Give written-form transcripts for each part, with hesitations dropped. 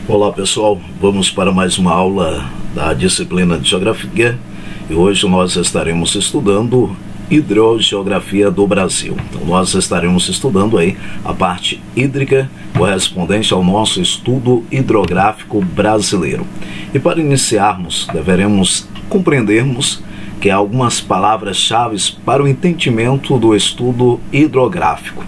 Olá pessoal, vamos para mais uma aula da disciplina de Geografia e hoje nós estaremos estudando hidrogeografia do Brasil. Então nós estaremos estudando aí a parte hídrica correspondente ao nosso estudo hidrográfico brasileiro. E para iniciarmos, deveremos compreendermos que há algumas palavras-chave para o entendimento do estudo hidrográfico.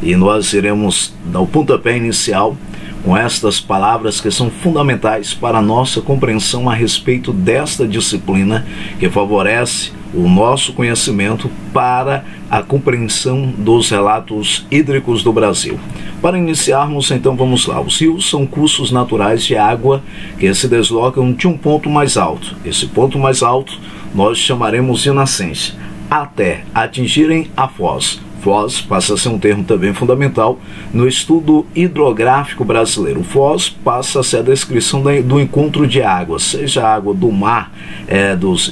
E nós iremos dar o pontapé inicial com estas palavras que são fundamentais para a nossa compreensão a respeito desta disciplina que favorece o nosso conhecimento para a compreensão dos relatos hídricos do Brasil. Para iniciarmos, então, vamos lá. Os rios são cursos naturais de água que se deslocam de um ponto mais alto. Esse ponto mais alto nós chamaremos de nascente, até atingirem a foz. Foz passa a ser um termo também fundamental no estudo hidrográfico brasileiro. Foz passa a ser a descrição do encontro de água, seja a água do mar,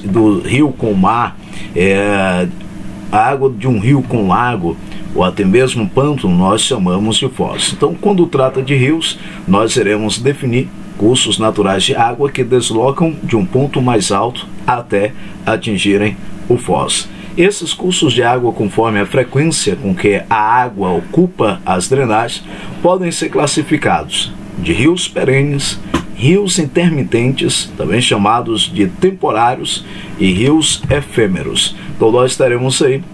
do rio com o mar, a água de um rio com lago, ou até mesmo pântano, nós chamamos de foz. Então, quando trata de rios, nós iremos definir cursos naturais de água que deslocam de um ponto mais alto até atingirem o foz. Esses cursos de água, conforme a frequência com que a água ocupa as drenagens, podem ser classificados de rios perenes, rios intermitentes, também chamados de temporários, e rios efêmeros. Então nós teremos aí,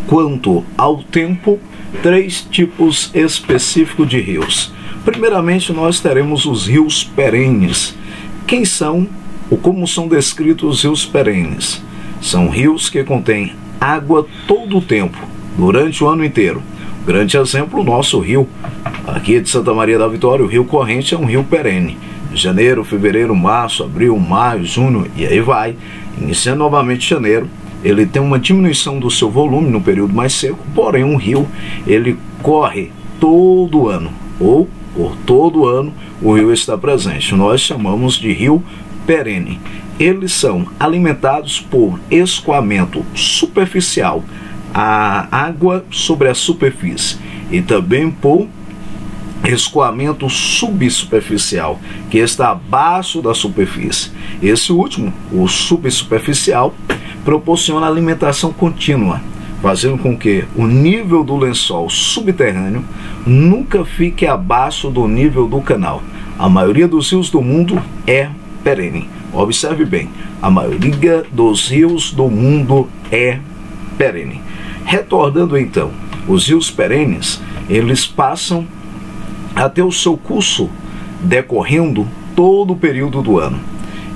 quanto ao tempo, 3 tipos específicos de rios. Primeiramente, nós teremos os rios perenes. Quem são ou como são descritos os rios perenes? São rios que contêm água todo o tempo, durante o ano inteiro. Grande exemplo, o nosso rio, aqui de Santa Maria da Vitória, o Rio Corrente é um rio perene. Janeiro, fevereiro, março, abril, maio, junho, e aí vai. Iniciando novamente janeiro, ele tem uma diminuição do seu volume no período mais seco, porém um rio, ele corre todo ano, ou por todo ano, o rio está presente. Nós chamamos de rio perene. Eles são alimentados por escoamento superficial, a água sobre a superfície, e também por escoamento subsuperficial, que está abaixo da superfície. Esse último, o subsuperficial, proporciona alimentação contínua, fazendo com que o nível do lençol subterrâneo nunca fique abaixo do nível do canal. A maioria dos rios do mundo é perene. Observe bem, a maioria dos rios do mundo é perene. Retornando então, os rios perenes, eles passam a ter o seu curso decorrendo todo o período do ano.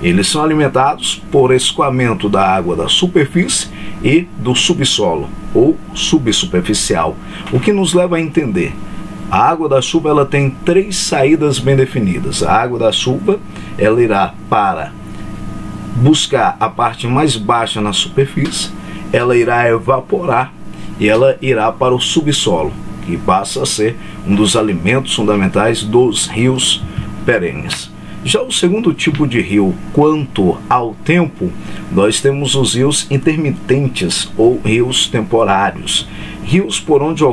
Eles são alimentados por escoamento da água da superfície e do subsolo, ou subsuperficial, o que nos leva a entender. A água da chuva, ela tem 3 saídas bem definidas. A água da chuva, ela irá para buscar a parte mais baixa na superfície, ela irá evaporar e ela irá para o subsolo, que passa a ser um dos alimentos fundamentais dos rios perenes. Já o segundo tipo de rio, quanto ao tempo, nós temos os rios intermitentes ou rios temporários. Rios por onde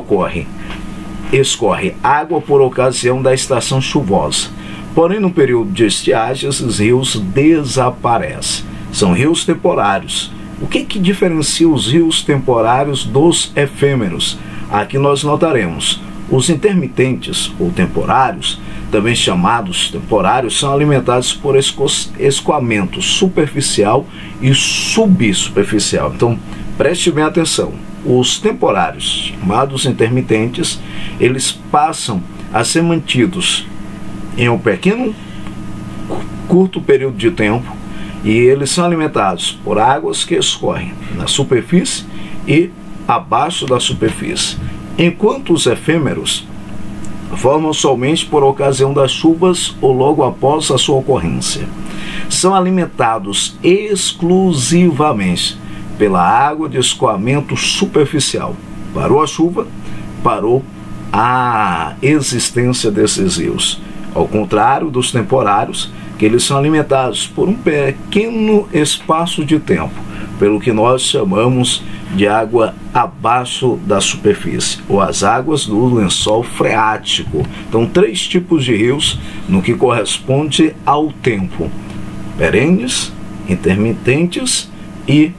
escorre água por ocasião da estação chuvosa. Porém, no período de estiagem, esses rios desaparecem. São rios temporários. O que diferencia os rios temporários dos efêmeros? Aqui nós notaremos. Os intermitentes ou temporários, também chamados temporários, são alimentados por escoamento superficial e subsuperficial. Então, preste bem atenção. Os temporários, chamados intermitentes, eles passam a ser mantidos em um curto período de tempo, e eles são alimentados por águas que escorrem na superfície e abaixo da superfície, enquanto os efêmeros formam somente por ocasião das chuvas ou logo após a sua ocorrência. São alimentados exclusivamente pela água de escoamento superficial. Parou a chuva, parou a existência desses rios. Ao contrário dos temporários, que eles são alimentados por um pequeno espaço de tempo, pelo que nós chamamos de água abaixo da superfície, ou as águas do lençol freático. Então, 3 tipos de rios no que corresponde ao tempo: perenes, intermitentes e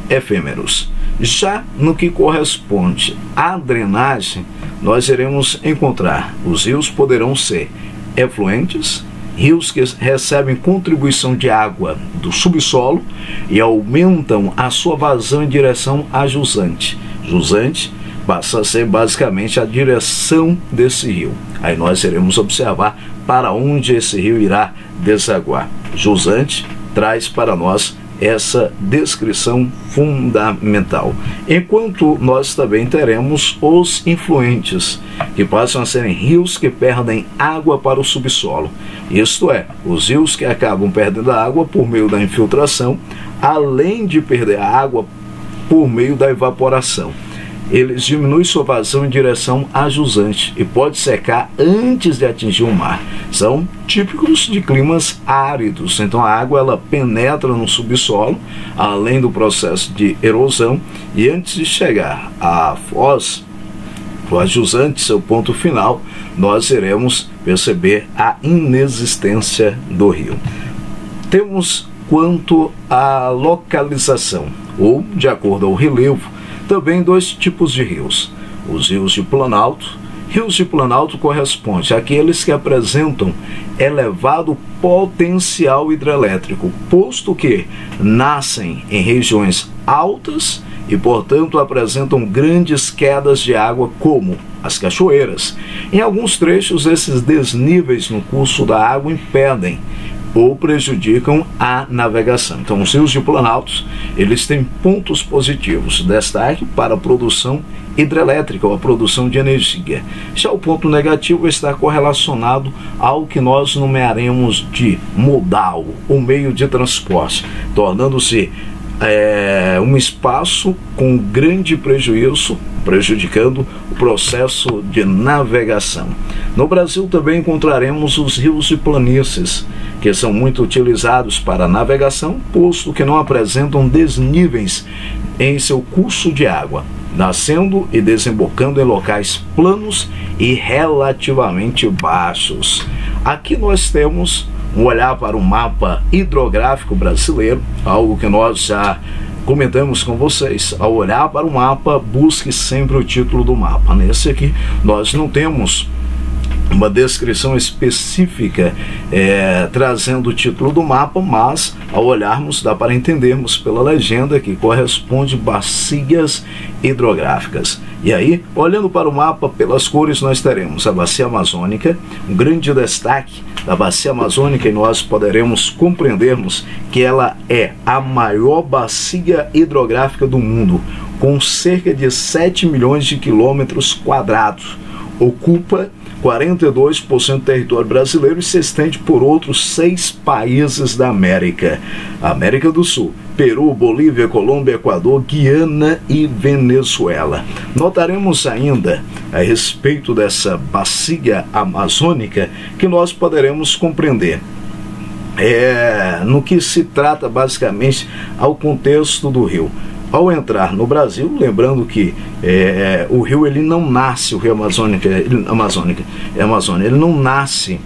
efêmeros. Já no que corresponde à drenagem, nós iremos encontrar os rios poderão ser efluentes, rios que recebem contribuição de água do subsolo e aumentam a sua vazão em direção a jusante. Jusante passa a ser basicamente a direção desse rio. Aí nós iremos observar para onde esse rio irá desaguar. Jusante traz para nós essa descrição fundamental. Enquanto nós também teremos os influentes, que passam a serem rios que perdem água para o subsolo. Isto é, os rios que acabam perdendo a água por meio da infiltração, além de perder a água por meio da evaporação. Eles diminuem sua vazão em direção a jusante e pode secar antes de atingir o mar. São típicos de climas áridos, então a água ela penetra no subsolo, além do processo de erosão, e antes de chegar à foz, ou a jusante, seu ponto final, nós iremos perceber a inexistência do rio. Temos quanto à localização, ou de acordo ao relevo, também 2 tipos de rios: os rios de planalto. Rios de planalto correspondem àqueles que apresentam elevado potencial hidrelétrico, posto que nascem em regiões altas e, portanto, apresentam grandes quedas de água, como as cachoeiras. Em alguns trechos, esses desníveis no curso da água impedem ou prejudicam a navegação. Então, os rios de planaltos, eles têm pontos positivos, destaque para a produção hidrelétrica ou a produção de energia. Já o ponto negativo está correlacionado ao que nós nomearemos de modal, o meio de transporte, tornando-se um espaço com grande prejuízo, prejudicando o processo de navegação. No Brasil também encontraremos os rios de planícies, que são muito utilizados para navegação, posto que não apresentam desníveis em seu curso de água, nascendo e desembocando em locais planos e relativamente baixos. Aqui nós temos um olhar para o mapa hidrográfico brasileiro, algo que nós já comentamos com vocês. Ao olhar para o mapa, busque sempre o título do mapa. Nesse aqui nós não temos uma descrição específica trazendo o título do mapa, mas ao olharmos dá para entendermos pela legenda que corresponde bacias hidrográficas. E aí, olhando para o mapa pelas cores, nós teremos a bacia amazônica. Um grande destaque da bacia amazônica, e nós poderemos compreendermos que ela é a maior bacia hidrográfica do mundo, com cerca de 7 milhões de quilômetros quadrados. Ocupa 42% do território brasileiro e se estende por outros 6 países da América do Sul: Peru, Bolívia, Colômbia, Equador, Guiana e Venezuela. Notaremos ainda, a respeito dessa bacia amazônica, que nós poderemos compreender no que se trata basicamente ao contexto do rio. Ao entrar no Brasil, lembrando que o rio ele não nasce, o rio Amazônia, ele não nasce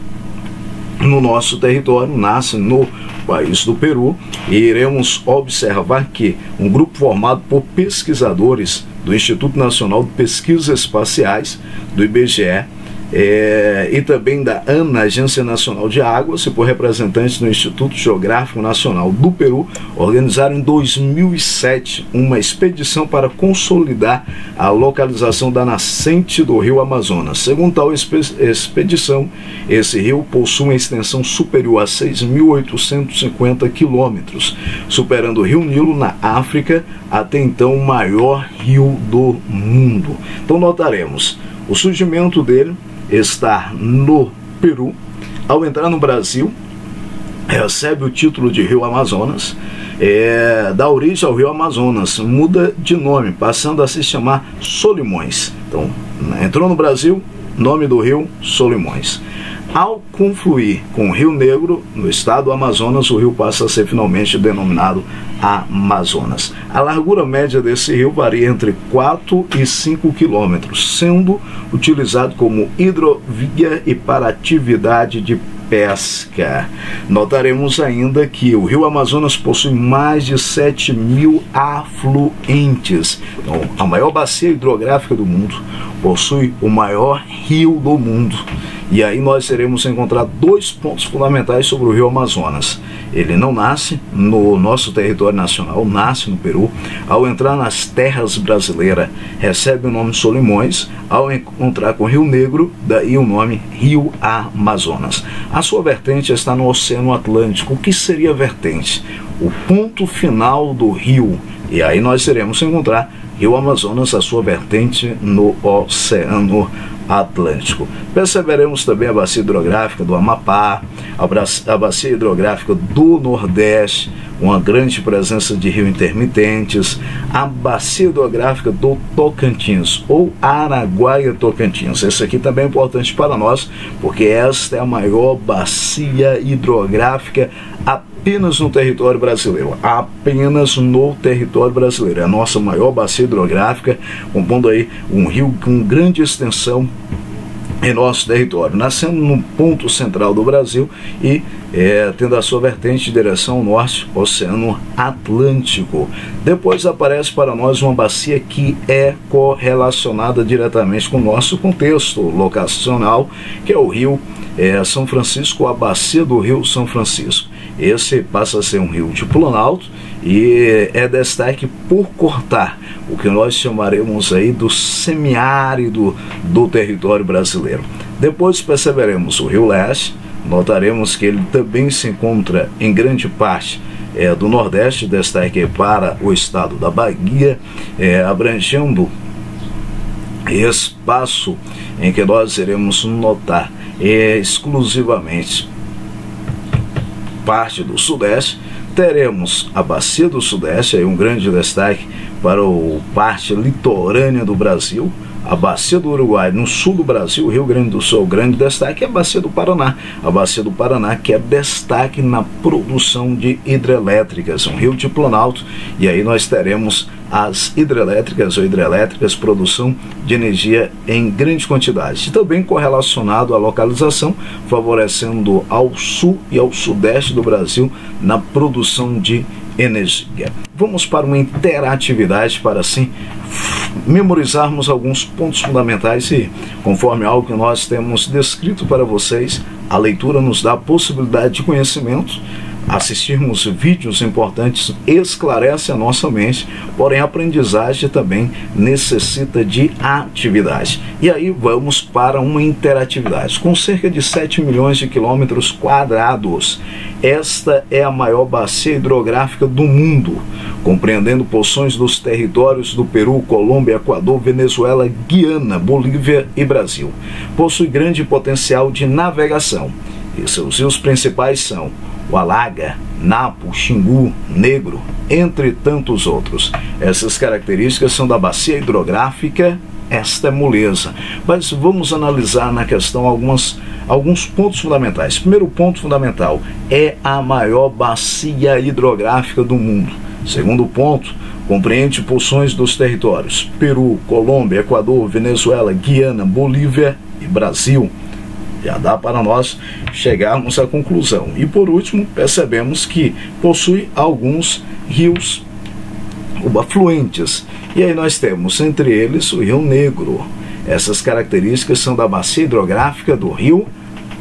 no nosso território, nasce no país do Peru, e iremos observar que um grupo formado por pesquisadores do Instituto Nacional de Pesquisas Espaciais, do IBGE, e também da ANA, Agência Nacional de Águas, e por representantes do Instituto Geográfico Nacional do Peru, organizaram em 2007 uma expedição para consolidar a localização da nascente do rio Amazonas. Segundo tal expedição, esse rio possui uma extensão superior a 6.850 quilômetros, superando o rio Nilo na África, até então o maior rio do mundo. Então notaremos o surgimento dele está no Peru. Ao entrar no Brasil, recebe o título de Rio Amazonas, dá origem ao Rio Amazonas, muda de nome, passando a se chamar Solimões. Então, entrou no Brasil, nome do rio, Solimões. Ao confluir com o Rio Negro, no estado do Amazonas, o rio passa a ser finalmente denominado Amazonas. A largura média desse rio varia entre 4 e 5 quilômetros, sendo utilizado como hidrovia e para atividade de pesca. Notaremos ainda que o rio Amazonas possui mais de 7.000 afluentes. Então, a maior bacia hidrográfica do mundo possui o maior rio do mundo. E aí nós iremos encontrar dois pontos fundamentais sobre o rio Amazonas. Ele não nasce no nosso território nacional, nasce no Peru. Ao entrar nas terras brasileiras, recebe o nome Solimões. Ao encontrar com o Rio Negro, daí o nome Rio Amazonas. A sua vertente está no Oceano Atlântico. O que seria a vertente? O ponto final do rio. E aí nós iremos encontrar Rio Amazonas, a sua vertente no Oceano Atlântico. Perceberemos também a bacia hidrográfica do Amapá, a bacia hidrográfica do Nordeste, uma grande presença de rios intermitentes, a bacia hidrográfica do Tocantins, ou Araguaia-Tocantins. Esse aqui também é importante para nós, porque esta é a maior bacia hidrográfica apenas no território brasileiro, apenas no território brasileiro. É a nossa maior bacia hidrográfica, compondo aí um rio com grande extensão em nosso território, nascendo no ponto central do Brasil e tendo a sua vertente em direção ao norte, Oceano Atlântico. Depois aparece para nós uma bacia que é correlacionada diretamente com o nosso contexto locacional, que é o rio São Francisco, a bacia do rio São Francisco. Esse passa a ser um rio de planalto e é destaque por cortar o que nós chamaremos aí do semiárido do território brasileiro. Depois perceberemos o Rio Leste, notaremos que ele também se encontra em grande parte do Nordeste, destaque para o estado da Bahia, abrangendo espaço em que nós iremos notar exclusivamente parte do Sudeste. Teremos a bacia do Sudeste, aí um grande destaque para a parte litorânea do Brasil. A bacia do Uruguai no sul do Brasil, Rio Grande do Sul, grande destaque é a bacia do Paraná. A bacia do Paraná que é destaque na produção de hidrelétricas, um rio de planalto, e aí nós teremos as hidrelétricas ou hidrelétricas, produção de energia em grande quantidade. E também correlacionado à localização, favorecendo ao sul e ao sudeste do Brasil na produção de energia. Vamos para uma interatividade para assim memorizarmos alguns pontos fundamentais e, conforme algo que nós temos descrito para vocês, a leitura nos dá a possibilidade de conhecimento. Assistirmos vídeos importantes esclarece a nossa mente, porém a aprendizagem também necessita de atividade. E aí vamos para uma interatividade. Com cerca de 7 milhões de quilômetros quadrados, esta é a maior bacia hidrográfica do mundo, compreendendo porções dos territórios do Peru, Colômbia, Equador, Venezuela, Guiana, Bolívia e Brasil. Possui grande potencial de navegação e seus rios principais são o Alaga, Napo, Xingu, Negro, entre tantos outros. Essas características são da bacia hidrográfica, esta é moleza. Mas vamos analisar na questão alguns pontos fundamentais. Primeiro ponto fundamental, é a maior bacia hidrográfica do mundo. Segundo ponto, compreende porções dos territórios Peru, Colômbia, Equador, Venezuela, Guiana, Bolívia e Brasil. Já dá para nós chegarmos à conclusão. E por último, percebemos que possui alguns rios afluentes. E aí nós temos entre eles o Rio Negro. Essas características são da bacia hidrográfica do Rio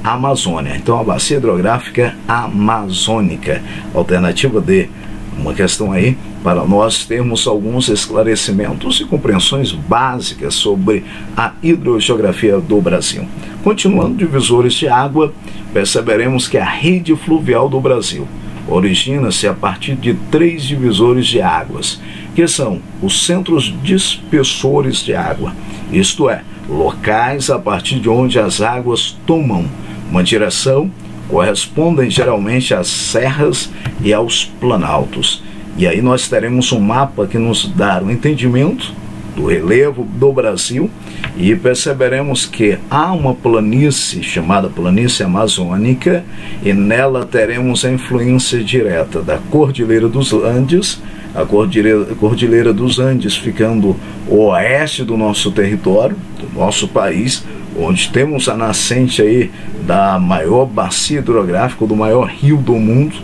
Amazônia. Então a bacia hidrográfica amazônica. Alternativa D. Uma questão aí para nós termos alguns esclarecimentos e compreensões básicas sobre a hidrogeografia do Brasil. Continuando divisores de água, perceberemos que a rede fluvial do Brasil origina-se a partir de 3 divisores de águas, que são os centros dispersores de água, isto é, locais a partir de onde as águas tomam uma direção, correspondem geralmente às serras e aos planaltos. E aí nós teremos um mapa que nos dá o entendimento do relevo do Brasil, e perceberemos que há uma planície chamada planície amazônica, e nela teremos a influência direta da Cordilheira dos Andes, a Cordilheira dos Andes ficando oeste do nosso território, do nosso país, onde temos a nascente aí da maior bacia hidrográfica, do maior rio do mundo.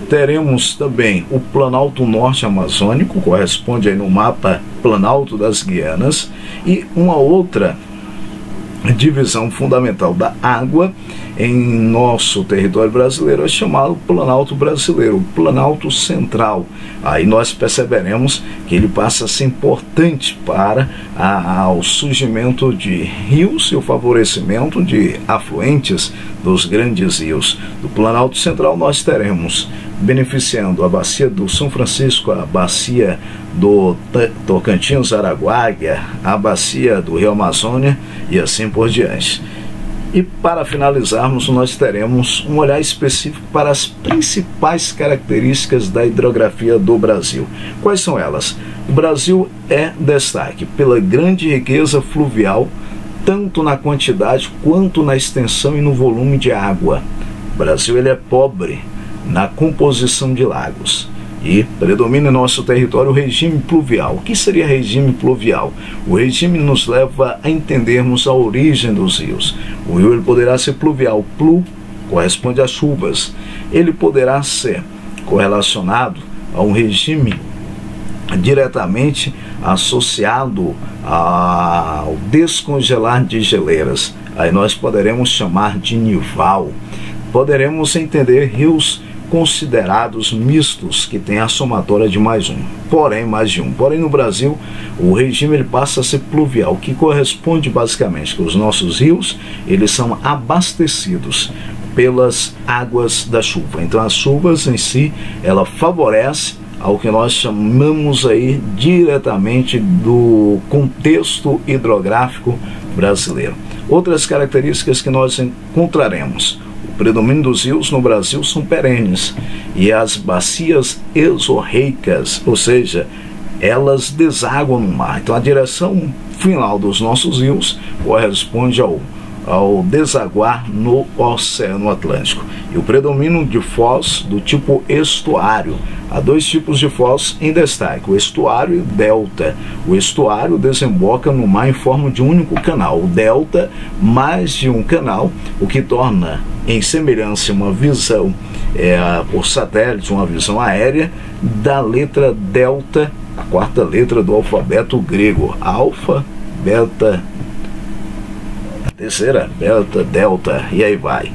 Teremos também o Planalto Norte Amazônico, corresponde aí no mapa Planalto das Guianas, e uma outra divisão fundamental da água em nosso território brasileiro é chamado Planalto Brasileiro, Planalto Central. Aí nós perceberemos que ele passa a ser importante para o surgimento de rios e o favorecimento de afluentes dos grandes rios. Do Planalto Central nós teremos, beneficiando a bacia do São Francisco, a bacia do Tocantins, Araguaia, a bacia do Rio Amazônia e assim por diante. E para finalizarmos, nós teremos um olhar específico para as principais características da hidrografia do Brasil. Quais são elas? O Brasil é destaque pela grande riqueza fluvial, tanto na quantidade quanto na extensão e no volume de água. O Brasil ele é pobre na composição de lagos. E predomina em nosso território o regime pluvial. O que seria regime pluvial? O regime nos leva a entendermos a origem dos rios. O rio ele poderá ser pluvial. Plu corresponde às chuvas. Ele poderá ser correlacionado a um regime diretamente associado ao descongelar de geleiras. Aí nós poderemos chamar de nival. Poderemos entender rios considerados mistos, que tem a somatória de mais de um. Porém, no Brasil, o regime ele passa a ser pluvial, que corresponde basicamente que os nossos rios eles são abastecidos pelas águas da chuva. Então, as chuvas em si, ela favorece ao que nós chamamos aí diretamente do contexto hidrográfico brasileiro. Outras características que nós encontraremos: o predomínio dos rios no Brasil são perenes e as bacias exorreicas, ou seja, elas desaguam no mar. Então a direção final dos nossos rios corresponde ao desaguar no Oceano Atlântico. E o predomínio de foz do tipo estuário. Há dois tipos de foz em destaque, o estuário e o delta. O estuário desemboca no mar em forma de um único canal. O delta, mais de um canal, o que torna em semelhança uma visão por satélite, uma visão aérea da letra delta, a quarta letra do alfabeto grego. Alfa, beta, terceira, beta, delta, e aí vai.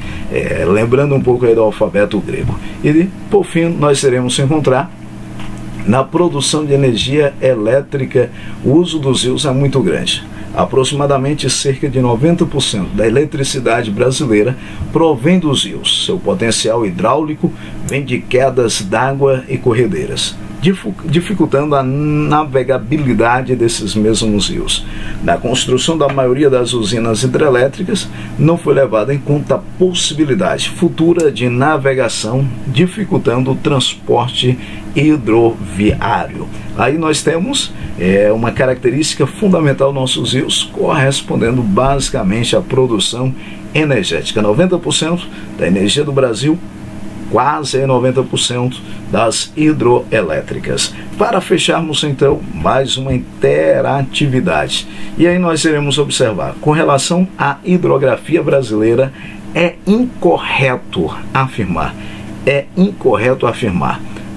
Lembrando um pouco aí do alfabeto grego. E, por fim, nós iremos encontrar na produção de energia elétrica, o uso dos rios é muito grande. Aproximadamente cerca de 90% da eletricidade brasileira provém dos rios. Seu potencial hidráulico vem de quedas d'água e corredeiras, dificultando a navegabilidade desses mesmos rios. Na construção da maioria das usinas hidrelétricas, não foi levada em conta a possibilidade futura de navegação, dificultando o transporte hidroviário. Aí nós temos uma característica fundamental dos nossos rios, correspondendo basicamente à produção energética. 90% da energia do Brasil, quase 90% das hidroelétricas. Para fecharmos então mais uma interatividade, e aí nós iremos observar, com relação à hidrografia brasileira, é incorreto afirmar,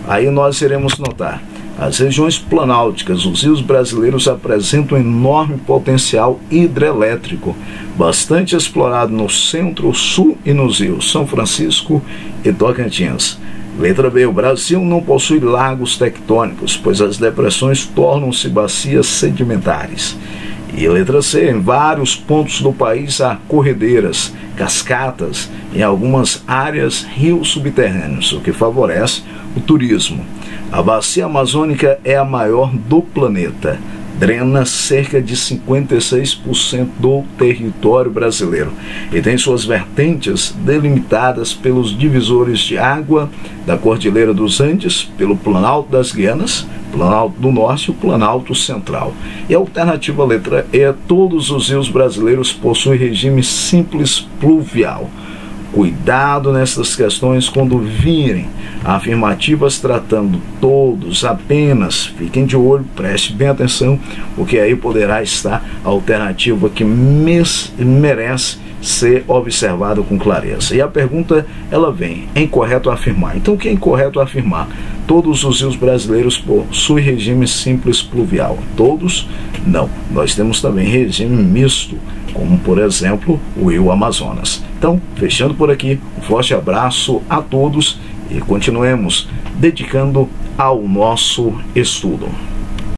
aí nós iremos notar: as regiões planálticas, os rios brasileiros apresentam um enorme potencial hidrelétrico, bastante explorado no centro, sul e nos rios São Francisco e Tocantins. Letra B. O Brasil não possui lagos tectônicos, pois as depressões tornam-se bacias sedimentares. E letra C. Em vários pontos do país há corredeiras, cascatas, em algumas áreas rios subterrâneos, o que favorece o turismo. A bacia amazônica é a maior do planeta. drena cerca de 56% do território brasileiro e tem suas vertentes delimitadas pelos divisores de água da Cordilheira dos Andes, pelo Planalto das Guianas, Planalto do Norte e o Planalto Central. E a alternativa letra E, todos os rios brasileiros possuem regime simples pluvial. Cuidado nessas questões quando virem afirmativas tratando todos apenas, fiquem de olho, preste bem atenção, porque aí poderá estar a alternativa que merece ser observada com clareza. E a pergunta, ela vem, é incorreto afirmar. Então o que é incorreto afirmar? Todos os rios brasileiros possuem regime simples pluvial. Todos? Não. Nós temos também regime misto, como por exemplo o rio Amazonas. Então, fechando por aqui, um forte abraço a todos e continuemos dedicando ao nosso estudo.